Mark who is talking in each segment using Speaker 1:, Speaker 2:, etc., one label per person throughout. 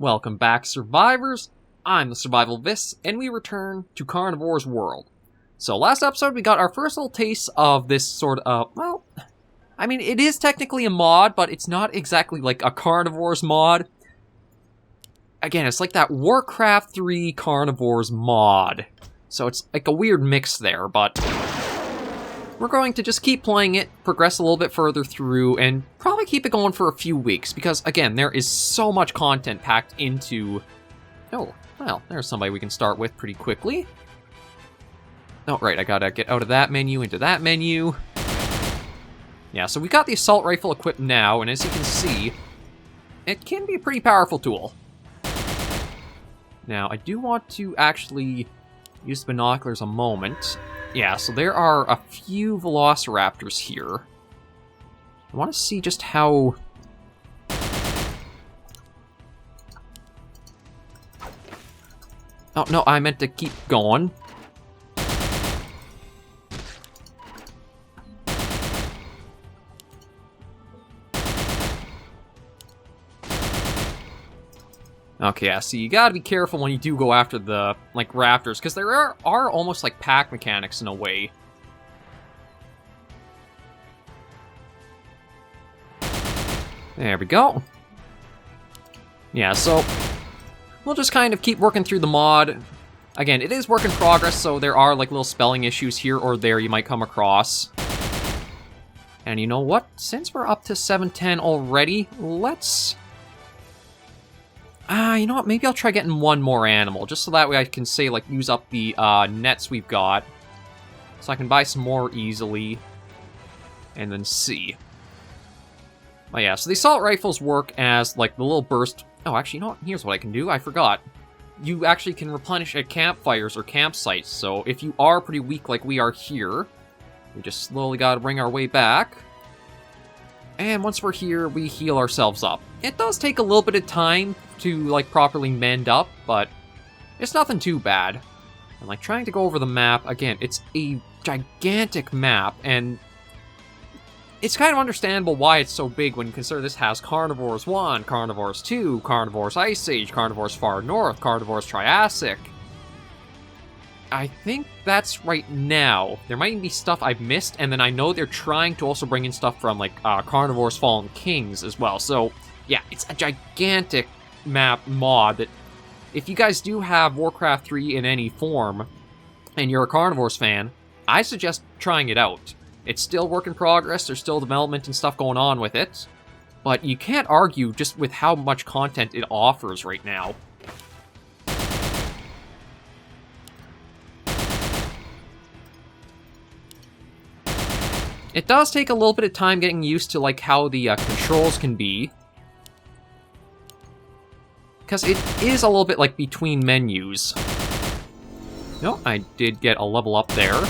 Speaker 1: Welcome back, survivors. I'm the SurvivalVis, and we return to Carnivores World. So last episode, we got our first little taste of this sort of, well, I mean, it is technically a mod, but it's not exactly like a Carnivores mod. Again, it's like that Warcraft 3 Carnivores mod. So it's like a weird mix there, but we're going to just keep playing it, progress a little bit further through, and probably keep it going for a few weeks, because, again, there is so much content packed into... Oh, well, there's somebody we can start with pretty quickly. Oh, right, I gotta get out of that menu into that menu. Yeah, so we got the assault rifle equipped now, and as you can see, it can be a pretty powerful tool. Now, I do want to actually use the binoculars a moment. Yeah, so there are a few velociraptors here. I want to see just how... Oh, no, I meant to keep going. Okay, yeah, so you gotta be careful when you do go after the, like, raptors, because there are almost like pack mechanics in a way. There we go. Yeah, so we'll just kind of keep working through the mod. Again, it is work in progress, so there are, like, little spelling issues here or there you might come across. And you know what? Since we're up to 710 already, let's... you know what? Maybe I'll try getting one more animal, just so that way I can, say, like, use up the nets we've got. So I can buy some more easily. And then see. Oh yeah, so the assault rifles work as, like, the little burst... Oh, actually, you know what? Here's what I can do. I forgot. You actually can replenish at campfires or campsites, so if you are pretty weak like we are here, we just slowly gotta bring our way back. And once we're here, we heal ourselves up. It does take a little bit of time to, like, properly mend up, but it's nothing too bad. And, like, trying to go over the map, again, it's a gigantic map, and it's kind of understandable why it's so big when you consider this has Carnivores 1, Carnivores 2, Carnivores Ice Age, Carnivores Far North, Carnivores Triassic. I think that's right now. There might be stuff I've missed, and then I know they're trying to also bring in stuff from, like, Carnivores Fallen Kings as well. So, yeah, it's a gigantic map mod that, if you guys do have Warcraft 3 in any form, and you're a Carnivores fan, I suggest trying it out. It's still work in progress, there's still development and stuff going on with it, but you can't argue just with how much content it offers right now. It does take a little bit of time getting used to, like, how the controls can be. Because it is a little bit, like, between menus. No, I did get a level up there.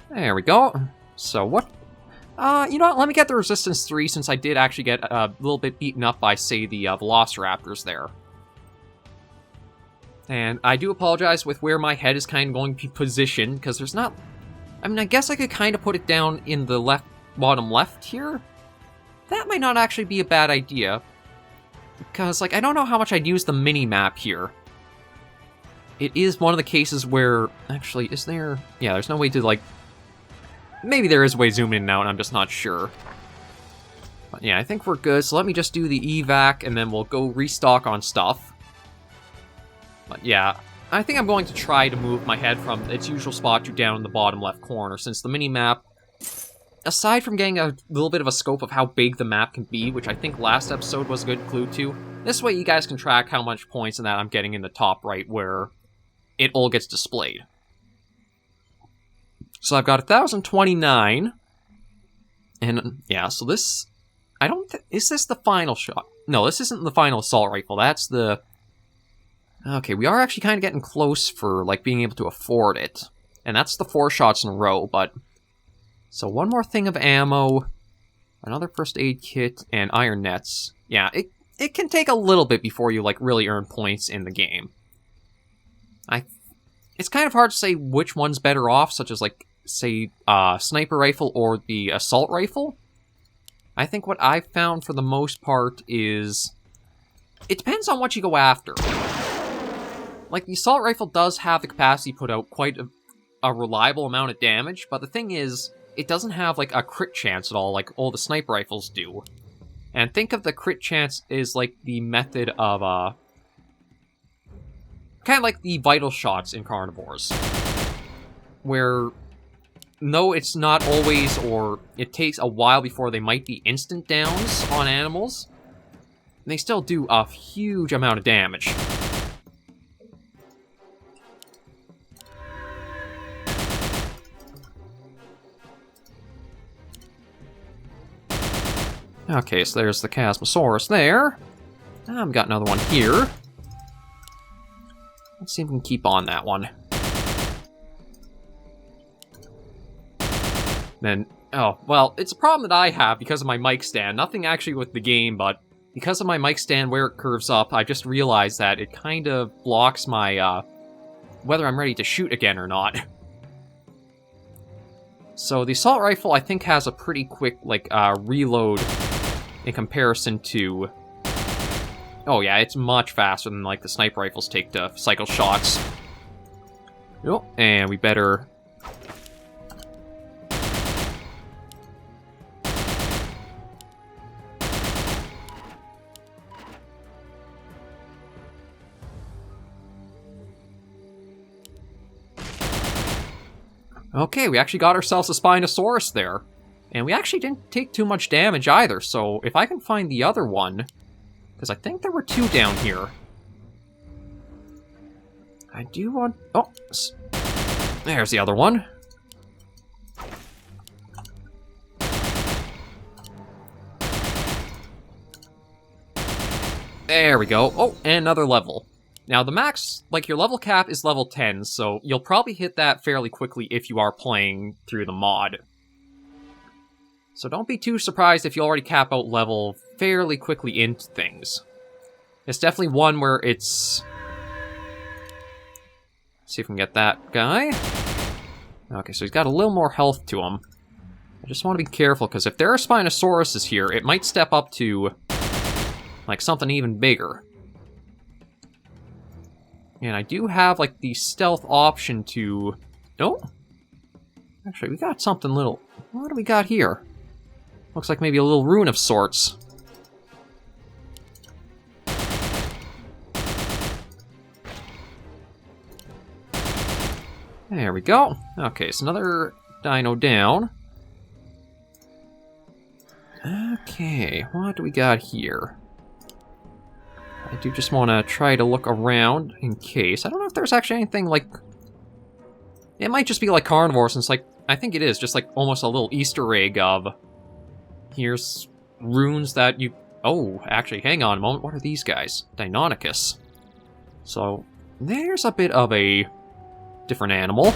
Speaker 1: There we go. So what... you know what, let me get the Resistance 3 since I did actually get a little bit beaten up by, say, the Velociraptors there. And I do apologize with where my head is kind of going to be positioned, because there's not... I mean, I guess I could kind of put it down in the left, bottom left here. That might not actually be a bad idea. Because, like, I don't know how much I'd use the mini-map here. It is one of the cases where... Actually, is there... Yeah, there's no way to, like... Maybe there is a way to zoom in and out, I'm just not sure. But yeah, I think we're good, so let me just do the evac, and then we'll go restock on stuff. But yeah, I think I'm going to try to move my head from its usual spot to down in the bottom left corner, since the mini-map, aside from getting a little bit of a scope of how big the map can be, which I think last episode was a good clue to, this way you guys can track how much points and that I'm getting in the top right where it all gets displayed. So I've got 1,029, and yeah, so this, I don't is this the final shot? No, this isn't the final assault rifle, that's the... Okay, we are actually kind of getting close for, like, being able to afford it. And that's the 4 shots in a row, but... So one more thing of ammo, another first aid kit, and iron nets. Yeah, it can take a little bit before you, like, really earn points in the game. It's kind of hard to say which one's better off, such as, like, say, sniper rifle or the assault rifle. I think what I've found for the most part is... it depends on what you go after. Like, the assault rifle does have the capacity to put out quite a reliable amount of damage, but the thing is, it doesn't have, like, a crit chance at all, like all the sniper rifles do. And think of the crit chance as, like, the method of, kind of like the vital shots in Carnivores. Where, no, it's not always, or it takes a while before they might be instant downs on animals, they still do a huge amount of damage. Okay, so there's the Chasmosaurus there. I've got another one here. Let's see if we can keep on that one. Then, oh, well, it's a problem that I have because of my mic stand. Nothing actually with the game, but because of my mic stand where it curves up, I just realized that it kind of blocks my, whether I'm ready to shoot again or not. So the assault rifle, I think, has a pretty quick, like, reload in comparison to... oh yeah, it's much faster than, like, the sniper rifles take to cycle shots. Oh, and we better... okay, we actually got ourselves a Spinosaurus there. And we actually didn't take too much damage either, so if I can find the other one... because I think there were two down here. I do want... oh, there's the other one. There we go. Oh, and another level. Now, the max, like, your level cap is level 10, so you'll probably hit that fairly quickly if you are playing through the mod. So don't be too surprised if you already cap out level fairly quickly into things. It's definitely one where it's... let's see if we can get that guy. Okay, so he's got a little more health to him. I just want to be careful, because if there are Spinosauruses here, it might step up to, like, something even bigger. And I do have, like, the stealth option to... oh! Actually, we got something little... what do we got here? Looks like maybe a little rune of sorts. There we go. Okay, so another dino down. Okay, what do we got here? I do just want to try to look around in case. I don't know if there's actually anything like... it might just be like Carnivores, and it's like... I think it is, just like almost a little Easter egg of... here's runes that you... oh, actually, hang on a moment. What are these guys? Deinonychus. So, there's a bit of a different animal.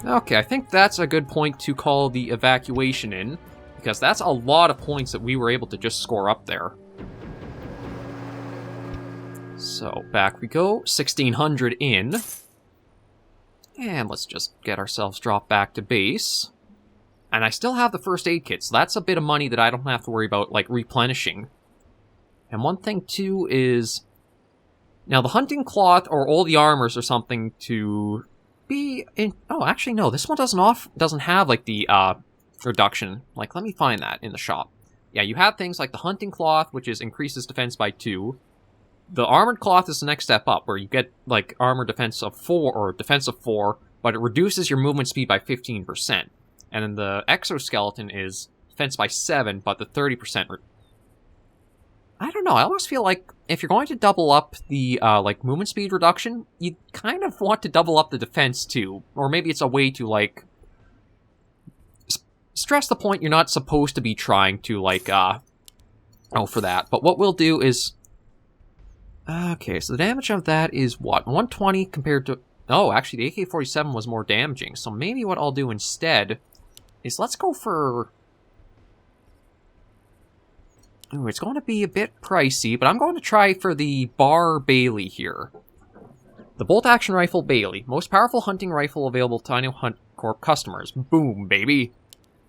Speaker 1: Okay, I think that's a good point to call the evacuation in, because that's a lot of points that we were able to just score up there. So, back we go, 1,600 in. And let's just get ourselves dropped back to base. And I still have the first aid kit, so that's a bit of money that I don't have to worry about, like, replenishing. And one thing, too, is... now, the hunting cloth or all the armors or something to be in... oh, actually, no, this one doesn't have, like, the, reduction. Like, let me find that in the shop. Yeah, you have things like the hunting cloth, which is increases defense by 2. The armored cloth is the next step up, where you get, like, armor defense of 4, or defense of 4, but it reduces your movement speed by 15%. And then the exoskeleton is defense by 7, but the 30%... I don't know, I almost feel like if you're going to double up the, like, movement speed reduction, you kind of want to double up the defense, too. Or maybe it's a way to, like... stress the point you're not supposed to be trying to, like, oh, for that. But what we'll do is... okay, so the damage of that is what? 120 compared to... oh, actually, the AK-47 was more damaging. So maybe what I'll do instead is let's go for... Ooh, it's going to be a bit pricey, but I'm going to try for the Bar Bailey here. The bolt-action rifle Bailey. Most powerful hunting rifle available to Dino Hunt Corp customers. Boom, baby.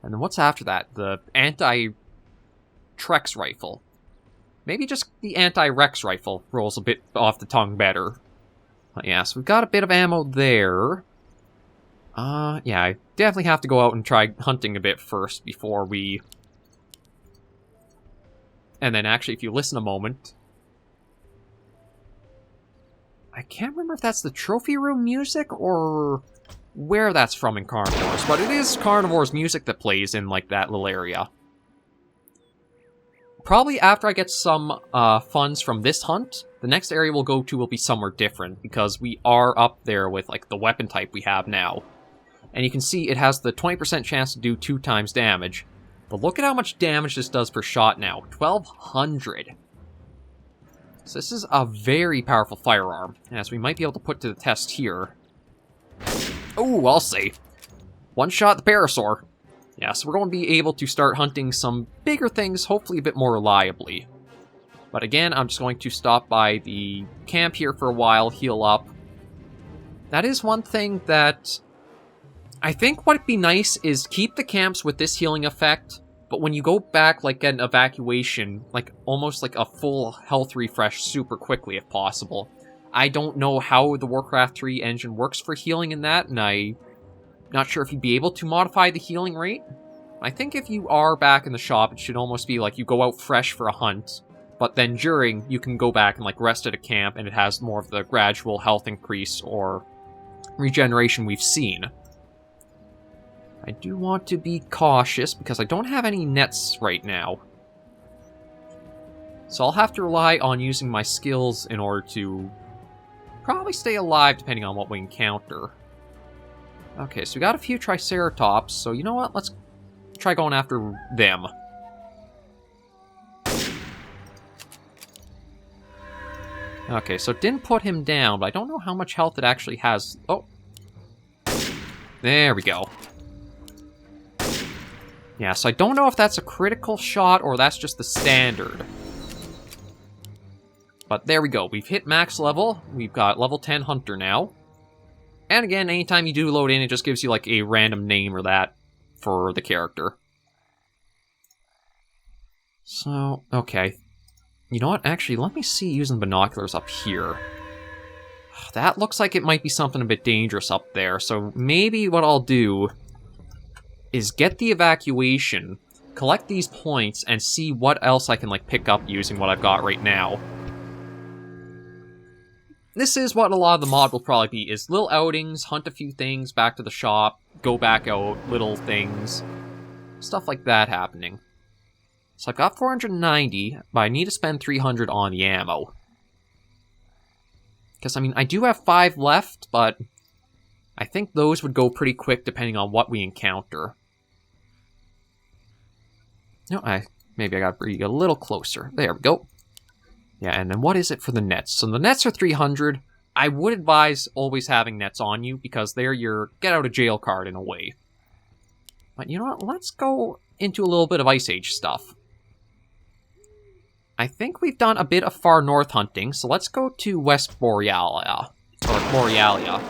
Speaker 1: And then what's after that? The anti-Trex rifle. Maybe just the anti-Rex rifle rolls a bit off the tongue better. But yeah, so we've got a bit of ammo there. Yeah, I definitely have to go out and try hunting a bit first before we... And then actually, if you listen a moment... I can't remember if that's the trophy room music or where that's from in Carnivores, but it is Carnivores music that plays in, like, that little area. Probably after I get some funds from this hunt, the next area we'll go to will be somewhere different, because we are up there with, like, the weapon type we have now. And you can see it has the 20% chance to do 2 times damage. But look at how much damage this does per shot now. 1,200. So this is a very powerful firearm, as we might be able to put to the test here. Oh, I'll say. One shot the Parasaur. Yeah, so we're going to be able to start hunting some bigger things, hopefully a bit more reliably. But again, I'm just going to stop by the camp here for a while, heal up. That is one thing that... I think what'd be nice is keep the camps with this healing effect, but when you go back, like, get an evacuation, like, almost like a full health refresh super quickly if possible. I don't know how the Warcraft 3 engine works for healing in that, and I'm not sure if you'd be able to modify the healing rate. I think if you are back in the shop, it should almost be like you go out fresh for a hunt, but then during, you can go back and, like, rest at a camp, and it has more of the gradual health increase or regeneration we've seen. I do want to be cautious, because I don't have any nets right now. So I'll have to rely on using my skills in order to probably stay alive, depending on what we encounter. Okay, so we got a few Triceratops, so you know what? Let's try going after them. Okay, so it didn't put him down, but I don't know how much health it actually has. Oh. There we go. Yeah, so I don't know if that's a critical shot or that's just the standard. But there we go. We've hit max level. We've got level 10 Hunter now. And again, anytime you do load in, it just gives you like a random name or that for the character. So, okay. You know what? Actually, let me see using binoculars up here. That looks like it might be something a bit dangerous up there. So maybe what I'll do is get the evacuation, collect these points, and see what else I can, like, pick up using what I've got right now. This is what a lot of the mod will probably be, is little outings, hunt a few things, back to the shop, go back out, little things. Stuff like that happening. So I've got 490, but I need to spend 300 on the ammo. Because, I mean, I do have 5 left, but I think those would go pretty quick depending on what we encounter. No, maybe I gotta bring you a little closer. There we go. Yeah, and then what is it for the nets? So the nets are 300. I would advise always having nets on you, because they're your get-out-of-jail card in a way. But you know what? Let's go into a little bit of Ice Age stuff. I think we've done a bit of far north hunting, so let's go to West Borealia. Or Borealia.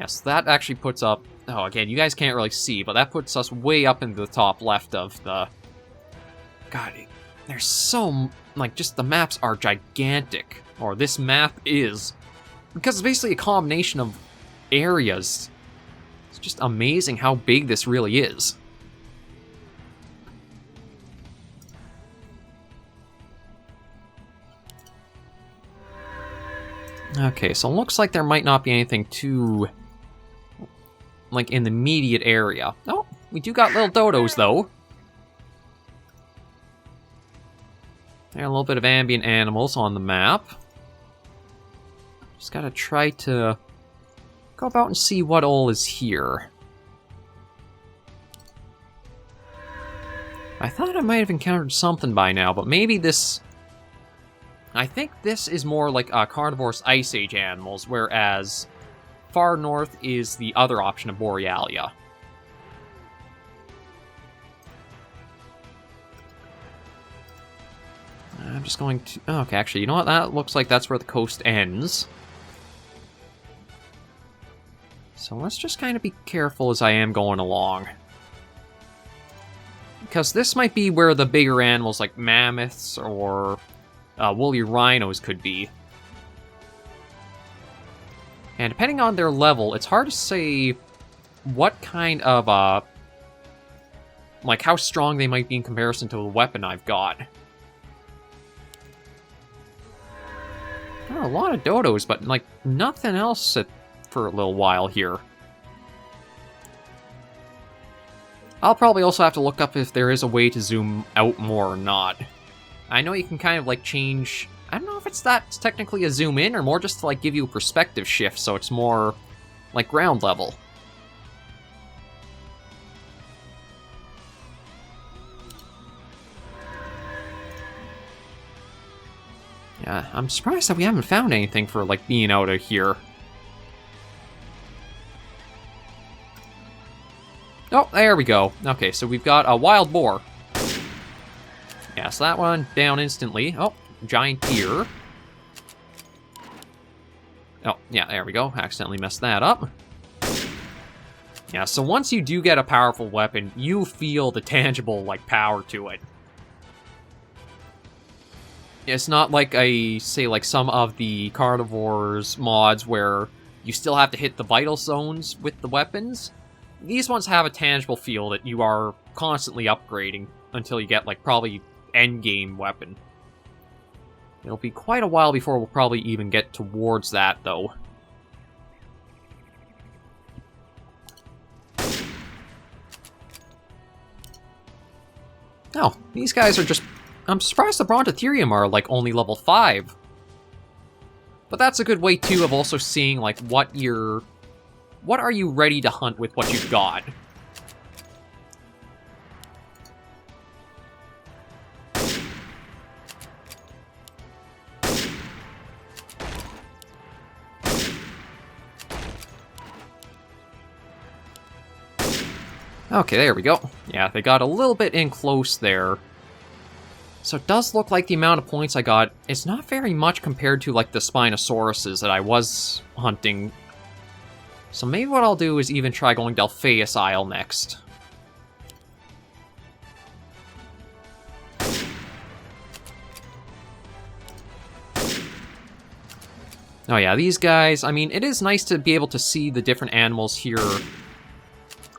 Speaker 1: Yes, that actually puts up... Oh, again, you guys can't really see, but that puts us way up into the top left of the... God, there's so... Like, just the maps are gigantic. Or this map is. Because it's basically a combination of areas. It's just amazing how big this really is. Okay, so it looks like there might not be anything too... like, in the immediate area. Oh, we do got little dodos, though. There are a little bit of ambient animals on the map. Just gotta try to go about and see what all is here. I thought I might have encountered something by now, but maybe this... I think this is more like Carnivores Ice Age animals, whereas far north is the other option of Borealia. I'm just going to... Okay, actually, you know what? That looks like that's where the coast ends. So let's just kind of be careful as I am going along. Because this might be where the bigger animals like mammoths or woolly rhinos could be. And depending on their level, it's hard to say what kind of, like how strong they might be in comparison to the weapon I've got. Got a lot of dodos, but like nothing else for a little while here. I'll probably also have to look up if there is a way to zoom out more or not. I know you can kind of like change... I don't know if it's technically a zoom in or more just to like give you a perspective shift so it's more like ground level. Yeah, I'm surprised that we haven't found anything for like being out of here. Oh, there we go. Okay, so we've got a wild boar. Yeah, so that one down instantly. Oh, giant deer. Oh, yeah, there we go. Accidentally messed that up. Yeah, so once you do get a powerful weapon, you feel the tangible, like, power to it. It's not like say, like some of the Carnivores mods where you still have to hit the vital zones with the weapons. These ones have a tangible feel that you are constantly upgrading until you get, like, probably endgame weapon. It'll be quite a while before we'll probably even get towards that, though. Oh, these guys are just... I'm surprised the Brontotherium are, like, only level 5. But that's a good way, too, of also seeing, like, what are you ready to hunt with what you've got? Okay, there we go. Yeah, they got a little bit in close there. So it does look like the amount of points I got is not very much compared to, like, the Spinosauruses that I was hunting. So maybe what I'll do is even try going Delphius Isle next. Oh yeah, these guys, I mean, it is nice to be able to see the different animals here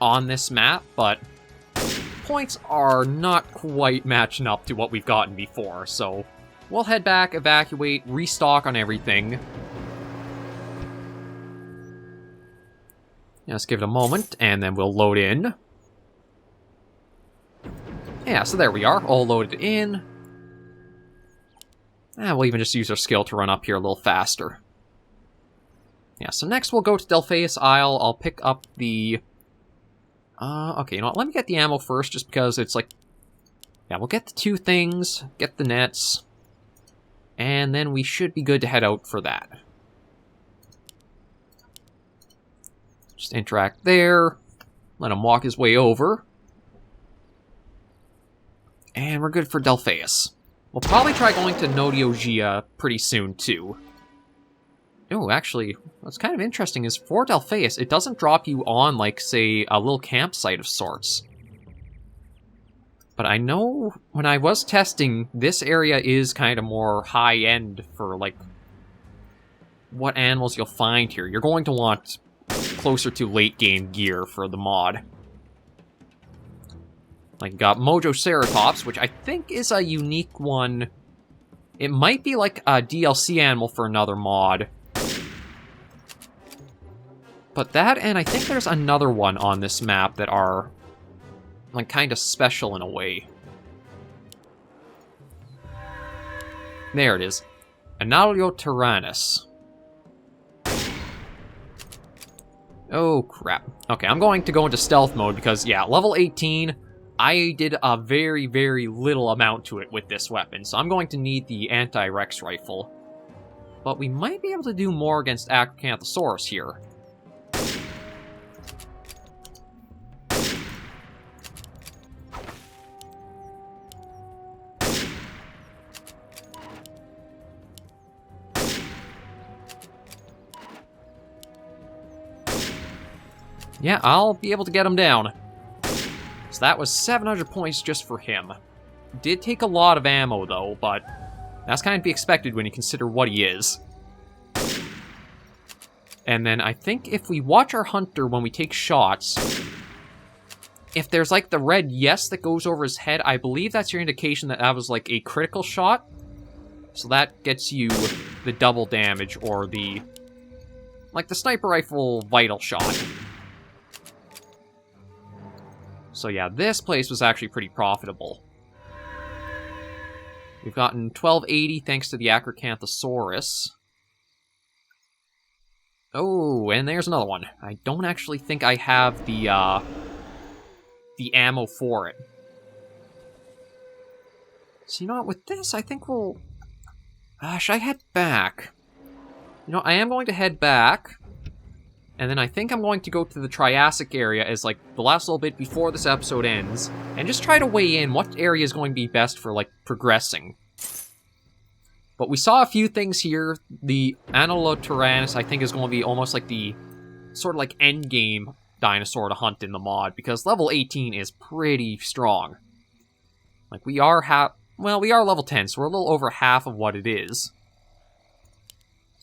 Speaker 1: on this map, but points are not quite matching up to what we've gotten before, so we'll head back, evacuate, restock on everything. Let's give it a moment, and then we'll load in. Yeah, so there we are, all loaded in. And we'll even just use our skill to run up here a little faster. Yeah, so next we'll go to Delphius Isle. I'll pick up the... okay, you know what, let me get the ammo first, just because it's like... Yeah, we'll get the 2 things, get the nets, and then we should be good to head out for that. Just interact there, let him walk his way over. And we're good for Delphius. We'll probably try going to Nodiogia pretty soon, too. Oh, actually, what's kind of interesting is for Delphius, it doesn't drop you on, like, say, a little campsite of sorts. But I know when I was testing, this area is kind of more high-end for, like, what animals you'll find here. You're going to want closer to late-game gear for the mod. Like, you got Mojoceratops, which I think is a unique one. It might be, like, a DLC animal for another mod. But that, and I think there's another one on this map that are, like, kind of special in a way. There it is. Analiotyranus. Oh, crap. Okay, I'm going to go into stealth mode because, yeah, level 18, I did a very, very little amount to it with this weapon, so I'm going to need the Anti-Rex rifle. But we might be able to do more against Acrocanthosaurus here. Yeah, I'll be able to get him down. So that was 700 points just for him. Did take a lot of ammo, though, but that's kind of to be expected when you consider what he is. And then I think if we watch our hunter when we take shots, if there's like the red yes that goes over his head, I believe that's your indication that that was like a critical shot. So that gets you the double damage or the, like the sniper rifle vital shot. So yeah, this place was actually pretty profitable. We've gotten 1280 thanks to the Acrocanthosaurus. Oh, and there's another one. I don't actually think I have the ammo for it. So you know what, with this, I think we'll... should I head back? You know, I am going to head back. And then I think I'm going to go to the Triassic area as, like, the last little bit before this episode ends. And just try to weigh in what area is going to be best for, like, progressing. But we saw a few things here. The Ankylosaurus, I think, is going to be almost like the sort of like endgame dinosaur to hunt in the mod. Because level 18 is pretty strong. Like, we are we are level 10, so we're a little over half of what it is.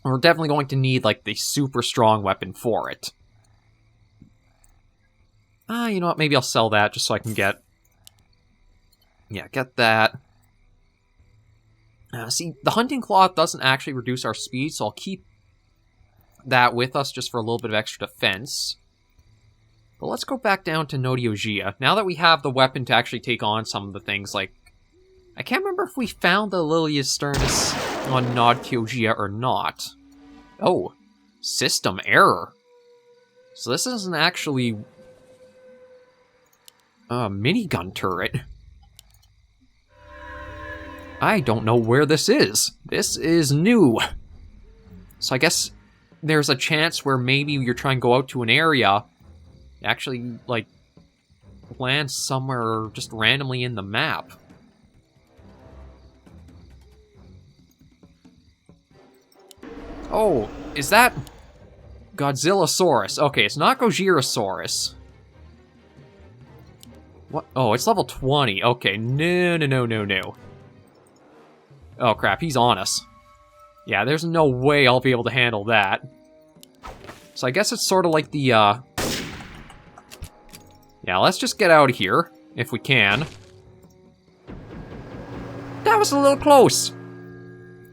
Speaker 1: We're definitely going to need, like, the super strong weapon for it. You know what? Maybe I'll sell that just so I can get... Yeah, get that. See, the hunting cloth doesn't actually reduce our speed, so I'll keep that with us just for a little bit of extra defense. But let's go back down to Notiogia. Now that we have the weapon to actually take on some of the things, like... I can't remember if we found the Liliosternus on Notiogia or not. Oh, system error. So this isn't actually a minigun turret. I don't know where this is. This is new. So I guess there's a chance where maybe you're trying to go out to an area, actually, like, land somewhere just randomly in the map. Oh, is that Godzillasaurus? Okay, it's not Gojirasaurus. What? Oh, it's level 20. Okay, no. Oh crap, he's on us. Yeah, there's no way I'll be able to handle that. So I guess it's sort of like the, Yeah, let's just get out of here, if we can. That was a little close.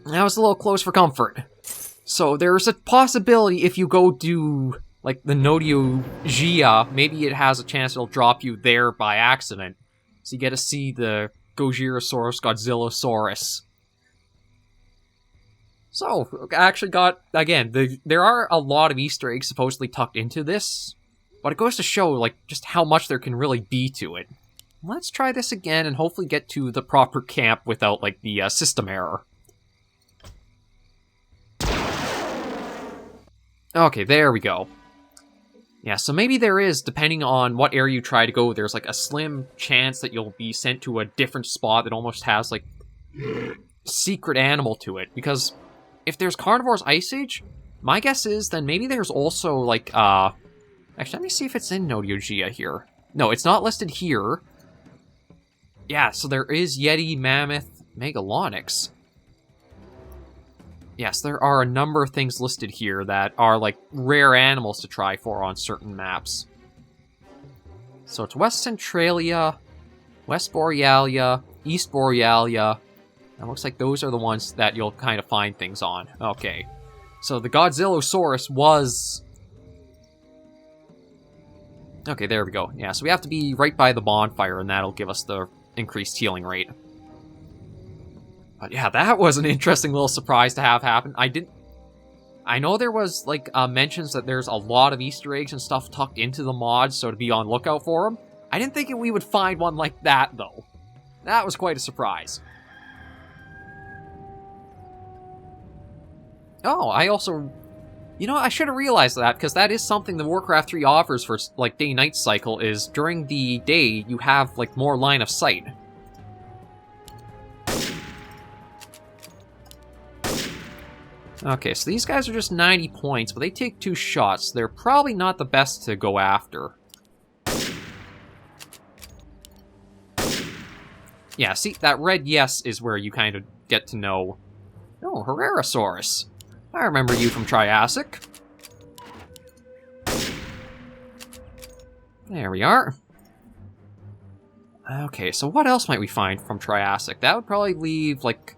Speaker 1: That was a little close for comfort. So there's a possibility if you go to, like, the Notiogia, maybe it has a chance it'll drop you there by accident. So you get to see the Gojirasaurus, Godzillasaurus. So, I actually got, again, there are a lot of Easter eggs supposedly tucked into this, but it goes to show, like, just how much there can really be to it. Let's try this again and hopefully get to the proper camp without, like, the system error. Okay, there we go. Yeah, so maybe there is, depending on what area you try to go, there's like a slim chance that you'll be sent to a different spot that almost has like secret animal to it. Because if there's Carnivores Ice Age, my guess is then maybe there's also like, actually, let me see if it's in Notiogia here. No, it's not listed here. Yeah, so there is Yeti, Mammoth, Megalonyx. Yes, there are a number of things listed here that are, like, rare animals to try for on certain maps. So it's West Centralia, West Borealia, East Borealia. It looks like those are the ones that you'll kind of find things on. Okay. So the Godzillasaurus was... Okay, there we go. Yeah, so we have to be right by the bonfire, and that'll give us the increased healing rate. But yeah, that was an interesting little surprise to have happen. I know there was, like, mentions that there's a lot of Easter eggs and stuff tucked into the mods, so to be on lookout for them. I didn't think we would find one like that, though. That was quite a surprise. Oh, I also... You know, I should have realized that, because that is something the Warcraft 3 offers for, like, day-night cycle, is during the day, you have, like, more line of sight. Okay, so these guys are just 90 points, but they take 2 shots. They're probably not the best to go after. Yeah, see, that red yes is where you kind of get to know... Oh, Herrerasaurus. I remember you from Triassic. There we are. Okay, so what else might we find from Triassic? That would probably leave, like...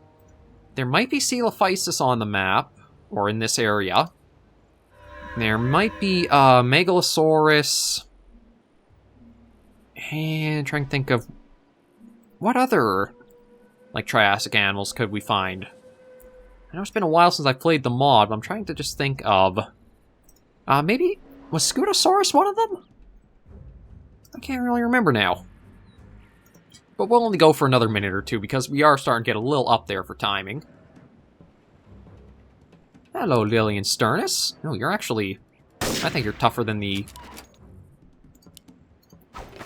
Speaker 1: There might be Coelophysis on the map, or in this area. There might be Megalosaurus. And trying to think of... What other, like, Triassic animals could we find? I know it's been a while since I played the mod, but I'm trying to just think of... maybe... Was Scutosaurus one of them? I can't really remember now. But we'll only go for another minute or two, because we are starting to get a little up there for timing. Hello, Lilian Sternus. Oh, you're actually... I think you're tougher than the...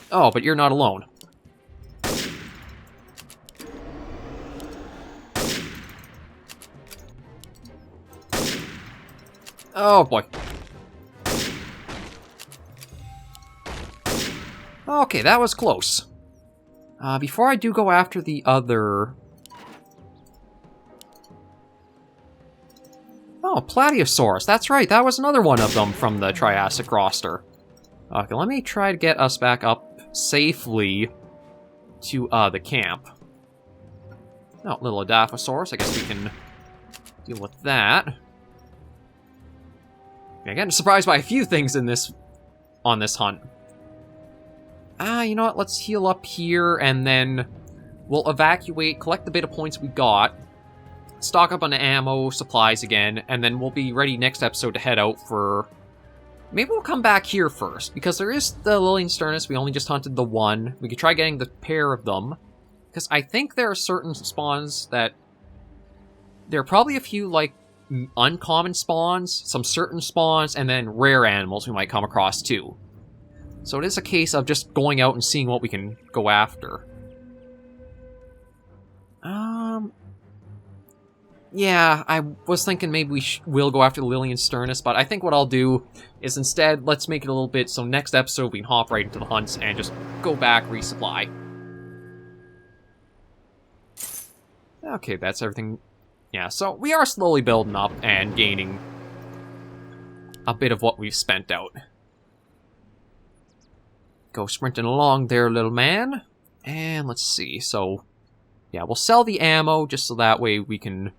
Speaker 1: Oh, but you're not alone. Oh, boy. Okay, that was close. Before I do go after the other... Oh, Platyosaurus. That's right, that was another one of them from the Triassic roster. Okay, let me try to get us back up safely to the camp. Oh, little Dilophosaurus. I guess we can deal with that. I'm getting surprised by a few things in this on this hunt. You know what? Let's heal up here, and then we'll evacuate, collect the bit of points we got, stock up on the ammo, supplies again, and then we'll be ready next episode to head out for... Maybe we'll come back here first, because there is the Lilian Sternus. We only just hunted the one. We could try getting the pair of them, because I think there are certain spawns that... There are probably a few, like, uncommon spawns, some certain spawns, and then rare animals we might come across too. So it is a case of just going out and seeing what we can go after. Yeah, I was thinking maybe we will go after the Lilian Sternus, but I think what I'll do is instead, let's make it a little bit so next episode we can hop right into the hunts and just go back, resupply. Okay, that's everything. Yeah, so we are slowly building up and gaining a bit of what we've spent out. Go sprinting along there, little man. And let's see, so... Yeah, we'll sell the ammo just so that way we can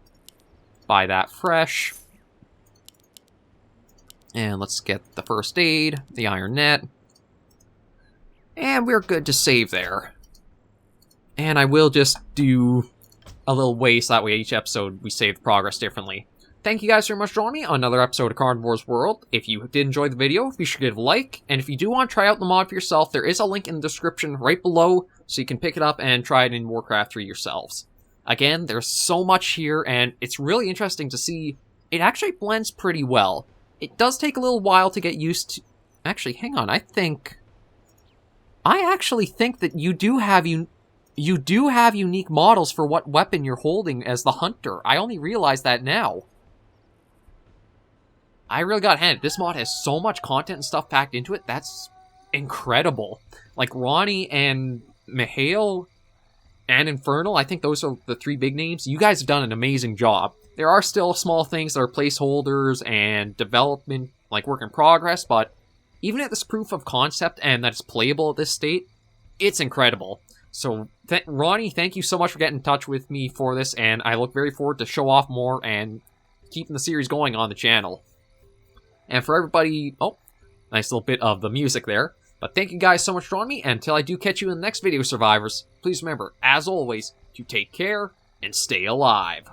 Speaker 1: buy that fresh. And let's get the first aid, the iron net. And we're good to save there. And I will just do a little waste, that way each episode we save progress differently. Thank you guys very much for joining me on another episode of Carnivores World. If you did enjoy the video, be sure to give a like. And if you do want to try out the mod for yourself, there is a link in the description right below, so you can pick it up and try it in Warcraft 3 yourselves. Again, there's so much here, and it's really interesting to see. It actually blends pretty well. It does take a little while to get used to... Actually, hang on, I actually think that you do have unique models for what weapon you're holding as the hunter. I only realized that now. I really got handed. This mod has so much content and stuff packed into it. That's incredible. Like Ronnie and Mihail and Infernall, I think those are the 3 big names. You guys have done an amazing job. There are still small things that are placeholders and development, like work in progress, but even at this proof of concept and that it's playable at this state, it's incredible. So, Ronnie, thank you so much for getting in touch with me for this, and I look very forward to show off more and keeping the series going on the channel. And for everybody, oh, nice little bit of the music there. But thank you guys so much for joining me, and until I do catch you in the next video, survivors, please remember, as always, to take care and stay alive.